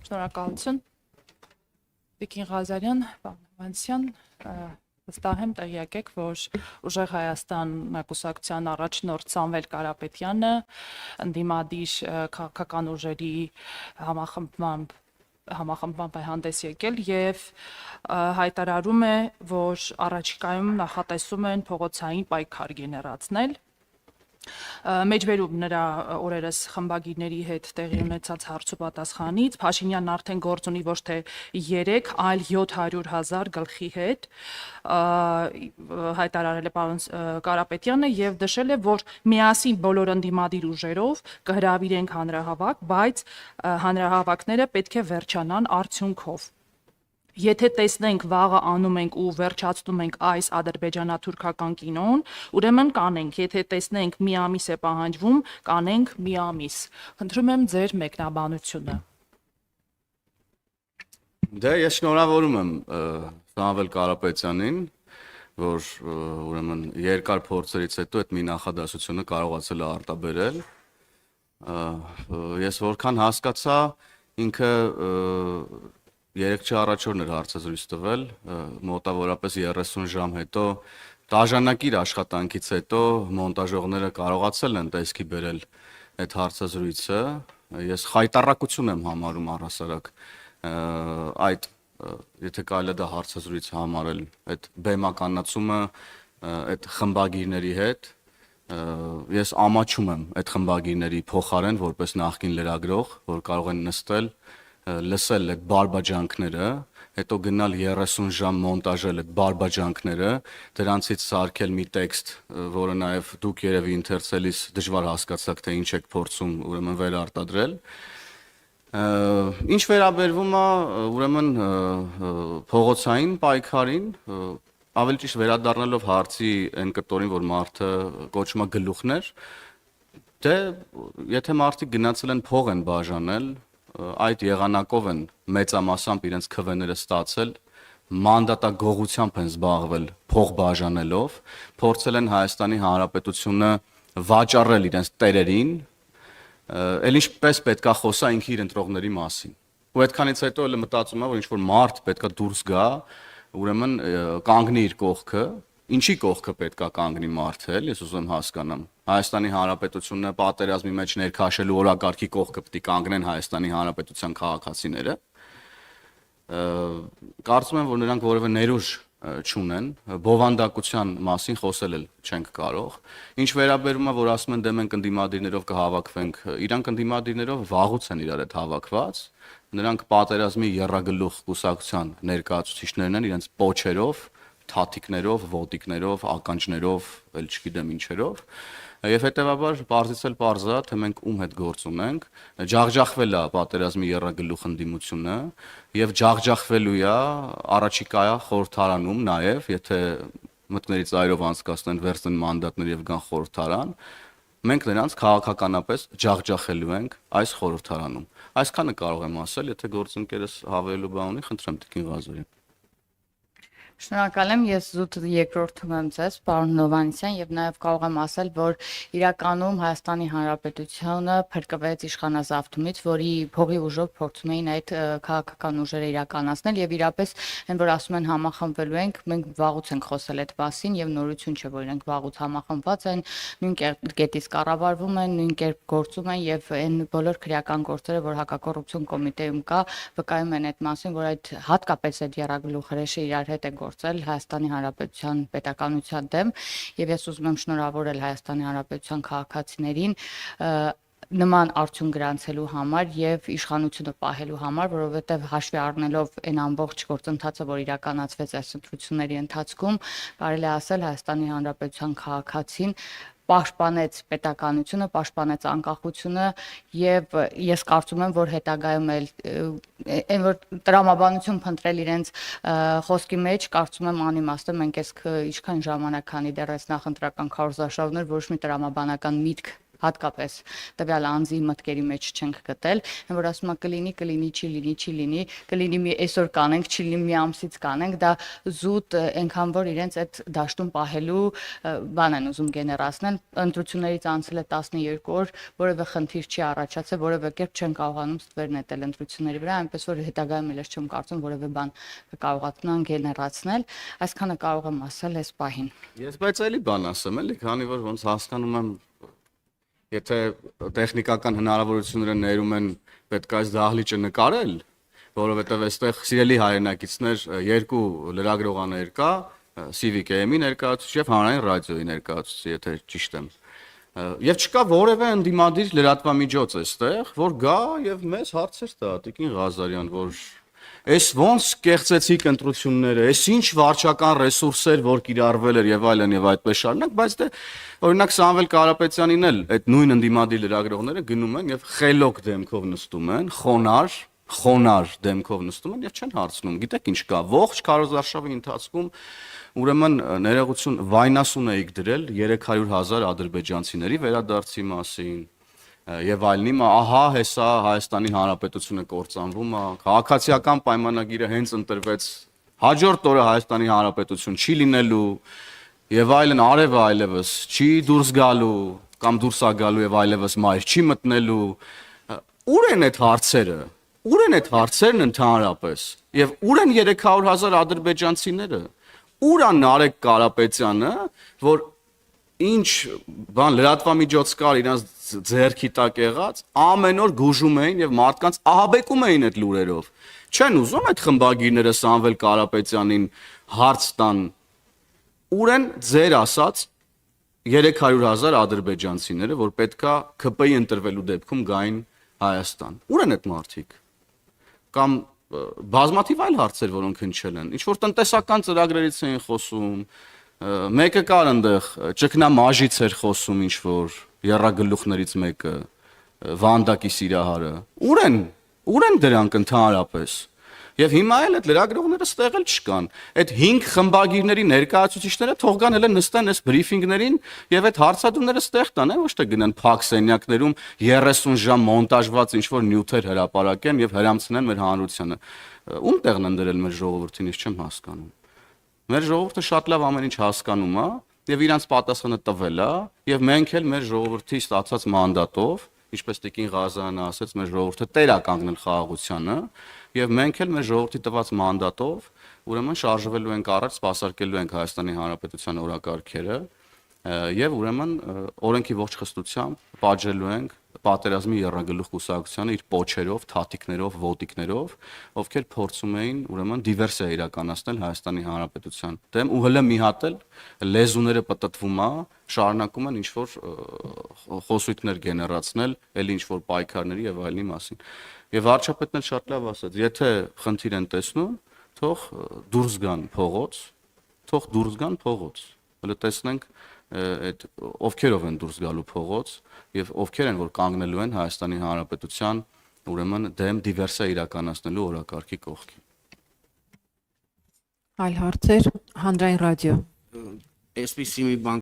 Շնորհակալություն։ Վիկին Ղազարյան, Վանսյան, վստահ եմ տեղյակ եք, որ Ուժեղ Հայաստան կուսակցության առաջնորդ Սամվել Կարապետյանը ընդդիմադիր քաղաքական ուժերի համախմբման հանդես եկել եւ հայտարարում է, որ առաջիկայում նախատեսում են փողոցային պայքար գեներացնել։ Մեջբերում նրա օրերս խմբագիրների հետ տեղի ունեցած հարցուպատասխանից Փաշինյանն արդեն գործ ունի ոչ թե 3, այլ 700,000 գլխի հետ, հայտարարել է պարոն Կարապետյանը եւ նշել է, որ միասին բոլոր ընդդիմադիր ուժերով կհրավիրենք հանրահավաք, բայց հանրահավաքները պետք է վերջանան արդյունքով։ Եթե տեսնենք վաղը անում ենք ու վերջացնում ենք այս ադրբեջանա-թուրքական կինոն, ուրեմն կանենք, եթե տեսնենք մի ամիս է պահանջվում, կանենք մի ամիս։ Խնդրում եմ ձեր մեկնաբանությունը։ Դե ես շնորհավորում եմ Սամվել Կարապետյանին, որ ուրեմն երկար փորձերից հետո այդ մի նախադասությունը կարողացել է արտաբերել։ Ես որքան հասկացա, ինքը 3 չառաջորն էր հարցազրույց տվել, մոտավորապես 30 ժամ հետո, դաժանակիր աշխատանքից հետո մոնտաժողները կարողացել են տեսքի բերել այդ հարցազրույցը։ Ես խայտառակություն եմ համարում առհասարակ այդ, եթե կարելի է դա հարցազրույց համարել, այդ բեմականացումը այդ խմբագիրների հետ։ Ես ամաչում եմ այդ խմբագիրների փոխարեն որպես նախկին լրագրող, որ կարող են նստել լսել այդ բարբաջանքները, հետո գնալ 30 ժամ մոնտաժել այդ բարբաջանքները, դրանցից սարքել մի տեքստ, որը նաև դուք երևի ընթերցելիս դժվար հասկացաք, թե ինչ եք փորձում ուրեմն վերարտադրել։ Ինչ վերաբերվում է ուրեմն փողոցային պայքարին, ավելի ճիշտ վերադառնալով հարցի այն կտորին, որ մարդը կոչում է գլուխներ, դե եթե մարդիկ գնացել են փող են բաժանել, այդ եղանակով են մեծամասամբ իրենց քվեները ստացել, մանդատագողությամբ են զբաղվել փող բաժանելով, փորձել են Հայաստանի Հանրապետությունը վաճառել իրենց տերերին, էլ ինչպես պետքա խոսա ինքը իր ընտրողների մասին։ Ու այդքանից հետո էլ մտածում եմ, որ ինչ-որ մարդ պետքա դուրս գա, ուրեմն կանգնի իր կողքը, ինչի կողքը պետքա կանգնի մարդը, ես ուզում եմ հասկանամ։ Հայաստանի Հանրապետությունը պատերազմի մեջ ներքաշելու օրակարգի կողքը պետք է կանգնեն Հայաստանի Հանրապետության քաղաքացիները։ Կարծում եմ, որ նրանք որևէ ներուժ չունեն, բովանդակության մասին խոսել էլ չենք կարող։ Ինչ վերաբերում է, որ ասում են դե մենք ընդդիմադիրներով կհավաքվենք, իրանք ընդդիմադիրներով վաղուց են իրար հետ հավաքված, նրանք պատերազմի եռագլուխ կուսակցության ներկայացուցիչներն են իրենց պոչերով, թաթիկներով, ոտիկներով, ականջներով, էլ չգիտեմ ինչերով, եւ հետեւաբար պարզից էլ պարզ է, թե մենք ում հետ գործ ունենք, ջախջախվել է պատերազմի եռագլուխ ընդդիմությունը եւ ջախջախվելու է առաջիկա խորհրդարանում նաեւ, եթե մտքների ծայրով անցկացնեն վերցնեն մանդատներ եւ գան խորհրդարան, մենք նրանց քաղաքականապես ջախջախելու ենք այս խորհրդարանում։ Այսքանը կարող եմ ասել, եթե գործընկերս հավելելու բան ունի, խնդրեմ Տիկին Ղազարյան։ Շնորհակալ եմ, ես զուտ երկրորդում եմ ձեզ, պարոն Հովհաննիսյան, եւ նաեւ կարող եմ ասել, որ իրականում Հայաստանի Հանրապետությունը փրկվեց իշխանազավթումից, որի փողի ուժով փորձում էին այդ քաղաքական ուժերը իրականացնել եւ իրապես այն որ ասում են համախմբվելու ենք, մենք վաղուց ենք խոսել այդ մասին եւ նորություն չէ, որ իրենք վաղուց համախմբված են, նույն կետից կառավարվում են, նույն կերպ գործում են եւ այն բոլոր քրեական գործերը, որ հակակոռուպցիոն կոմիտեում կա, վկայում են այդ մասին, որ այդ հատկապես այդ եռագլուխ հրեշը իրար հետ է գործել Հայաստանի Հանրապետության պետականության դեմ եւ ես ուզում եմ շնորհավորել Հայաստանի Հանրապետության քաղաքացիներին նման արդյունք գրանցելու համար եւ իշխանությունը պահելու համար, որովհետեւ հաշվի առնելով այն ամբողջ գործընթացը, որ իրականացվեց այս ընտրությունների ընթացքում, կարելի է ասել Հայաստանի Հանրապետության քաղաքացին պաշտպանեց պետականությունը, պաշտպանեց անկախությունը եւ ես կարծում եմ, որ հետագայում էլ այն որ տրամաբանություն փնտրել իրենց խոսքի մեջ, կարծում եմ անիմաստ է, մենք այսքան ժամանակ քանի դեռ այս նախընտրական քարոզարշավներ ոչ մի տրամաբանական միտք հատկապես տվյալ անձի մտքերի մեջ չենք գտել, որ ասում է կլինի, չի լինի մի այսօր կանենք, չի լինի մի ամսից կանենք, դա զուտ այնքան որ իրենց այդ դաշտում պահելու բան են ուզում գեներացնել, ընտրություններից անցել է 12 օր, որևէ խնդիր չի առաջացել, որևէ կերպ չեն կարողանում ստվեր նետել ընտրությունների վրա, այնպես որ հետագայում էլ չեմ կարծում որևէ բան կկարողանան գեներացնել, այսքանը կարող եմ ասել այս պահին։ Ես բայց էլի բան ասեմ, էլի, քանի որ ոնց հասկանում եմ եթե տեխնիկական հնարավորությունները ներում են պետք է այս դահլիճը նկարել, որովհետև այստեղ սիրելի հայրենակիցներ երկու լրագրողաներ կա, Civic AM-ի ներկայացուցիչ եւ հանրային ռադիոյի ներկայացուցիչ, եթե ճիշտ եմ։ Եվ չկա որևէ ընդդիմադիր լրատվամիջոց այստեղ, որ գա եւ մեզ հարցեր տա, Տիկին Ղազարյան, որ Այս ոնց կեղծեցիք ընտրությունները, այս ինչ վարչական ռեսուրսեր, որ կիրառվել էր եւ այլն եւ այդպես շարունակ, բայց դե օրինակ Սամվել Կարապետյանին էլ այդ նույն ընդդիմադիր լրագրողները գնում են եւ խելոք դեմքով նստում են, խոնար դեմքով նստում են եւ չեն հարցնում։ Գիտեք ինչ կա, ողջ քարոզարշավի ընթացքում ուրեմն ներողություն վայնասուն էիք դրել 300,000 ադրբեջանցիների վերադարձի մասին եւ այլն իմը ահա հեսա Հայաստանի Հանրապետությունը կործանվում է քաղաքացիական պայմանագիրը հենց ընտրվեց հաջորդ օրը Հայաստանի Հանրապետություն չի լինելու եւ այլն արևը այլևս չի դուրս գալու կամ դուրս է գալու եւ այլևս մայր չի մտնելու ուր են այդ հարցերը ուր են այդ հարցերն ընդհանրապես եւ ուր են 300,000 ադրբեջանցիները ուր է Նարեկ Կարապետյանը որ ինչ բան լրատվամիջոց կար իրանց ձեռքի տակ եղած ամեն օր գուժում էին եւ մարդկանց ահաբեկում էին այդ լուրերով չեն ուզում այդ խմբագիրները Սամվել Կարապետյանին հարց տան ուր են ձեր ասած 300,000 ադրբեջանցիները որ պետքա ԿՊ-ի ընտրվելու դեպքում գային Հայաստան ուր են այդ մարդիկ կամ բազմաթիվ այլ հարցեր որոնք հնչել են ինչ որ տնտեսական ծրագրերից էին խոսում մեկը կար այնտեղ ճկնամաժից էր խոսում ինչ որ երրագլուխներից մեկը Վանդակի Սիրահարը ուր են դրանք ընդհանրապես եւ հիմա էլ այդ լրագրողները ստեղ էլ չկան այդ 5 խմբագիրների ներկայացուցիչները թող գան հենց նստեն այս բրիֆինգներին եւ այդ հարցադրումները ստեղ տան ոչ թե գնան փակ սենյակներում 30 ժամ մոնտաժված ինչ որ նյութեր հրապարակեն եւ հրամցնեն մեր հանրությանը ում տեղն են դրել մեր ժողովրդին ես չեմ հասկանում Մեր ժողովուրդը շատ լավ ամեն ինչ հասկանում է եւ իրանց պատասխանը տվել է եւ մենք էլ մեր ժողովրդի ստացած մանդատով, ինչպես Տիկին Ղազարյանը ասաց, մեր ժողովուրդը տեր է կանգնել խաղաղությանը եւ մենք էլ մեր ժողովրդի տված մանդատով ուրեմն շարժվելու ենք առաջ, սպասարկելու ենք Հայաստանի Հանրապետության օրակարգերը եւ ուրեմն օրենքի ողջ խստությամբ պատժելու ենք պատերազմի երրագլուխ կուսակցությանը իր պոչերով, թաթիկներով, ոտիկներով, ովքեր փորձում էին ուրեմն դիվերսիա իրականացնել Հայաստանի Հանրապետության դեմ ու հələ մի հատ էլ լեզուները պտտվում է, շարունակում են ինչ որ խոսույթներ գեներացնել, ելի ինչ որ պայքարների եւ այլնի մասին։ Եվ վարչապետն էլ շատ լավ ասաց, եթե խնդիր են տեսնում, թող դուրս գան փողոց, հələ տեսնենք այդ ովքերով են դուրս գալու փողոց եւ ովքեր են որ կանգնելու են Հայաստանի Հանրապետության ուրեմն դեմ դիվերսիա իրականացնելու օրակարգի կողքին Այլ հարցեր հանրային ռադիո Այսպիսի մի բան